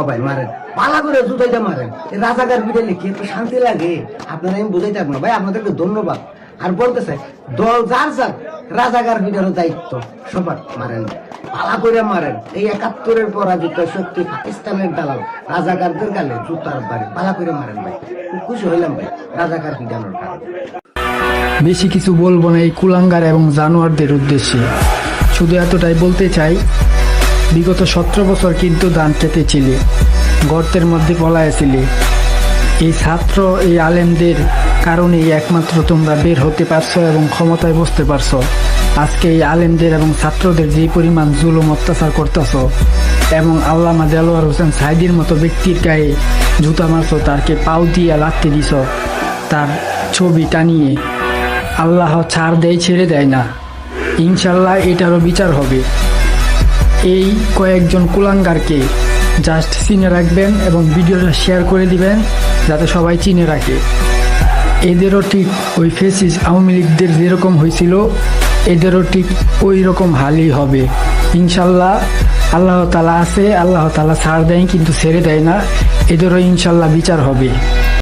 ভাই মারেন, পালা করে জুতাইটা মারেন। রাজাকার ভিডিও লিখে একটু শান্তি লাগে, আপনারা আমি বুঝাইতে পারবো না ভাই। আপনাদেরকে ধন্যবাদ। আর বলতেছে দল যার যার রাজাকার ভিডিওর দায়িত্ব সবার মারেন, পালা করে মারেন। এই ৭১-এর পরাজিত শক্তি পাকিস্তানের দালাল রাজাকারদের গালে জুতার বাড়ি পালা করে মারেন ভাই। খুব খুশি হইলাম ভাই রাজাকার ভিডিওর কারণে। বেশি কিছু বলবো না এই কুলাঙ্গার এবং জানোয়ারদের উদ্দেশ্যে, শুধু এতটাই বলতে চাই, বিগত ১৭ বছর কিন্তু ধান খেতেছিলে, গর্তের মধ্যে পলাইছিলে। এই ছাত্র, এই আলেমদের কারণেই একমাত্র তোমরা বের হতে পারছো এবং ক্ষমতায় বসতে পারছো। আজকে এই আলেমদের এবং ছাত্রদের যে পরিমাণ জুলুম অত্যাচার করতেছ এবং আল্লামা দেলোয়ার হোসেন সাইদির মতো ব্যক্তির গায়ে জুতা মারছো, তারকে পাও দিয়ে লাথি দিছ, তার ছবি টানিয়ে। আল্লাহ ছাড় দেয়, ছেড়ে দেয় না। ইনশাল্লাহ এটারও বিচার হবে। এই কয়েকজন কুলাঙ্গারকে জাস্ট চিনে রাখবেন এবং ভিডিওটা শেয়ার করে দিবেন যাতে সবাই চিনে রাখে। এদেরও ঠিক ওই ফেসিস আওয়ামী লীগদের যেরকম হয়েছিল, এদেরও ঠিক ওই রকম হালই হবে ইনশাল্লাহ। আল্লাহ তাআলা আছে, আল্লাহ তাআলা ছাড় দেয় কিন্তু ছেড়ে দেয় না। এদেরও ইনশাল্লাহ বিচার হবে।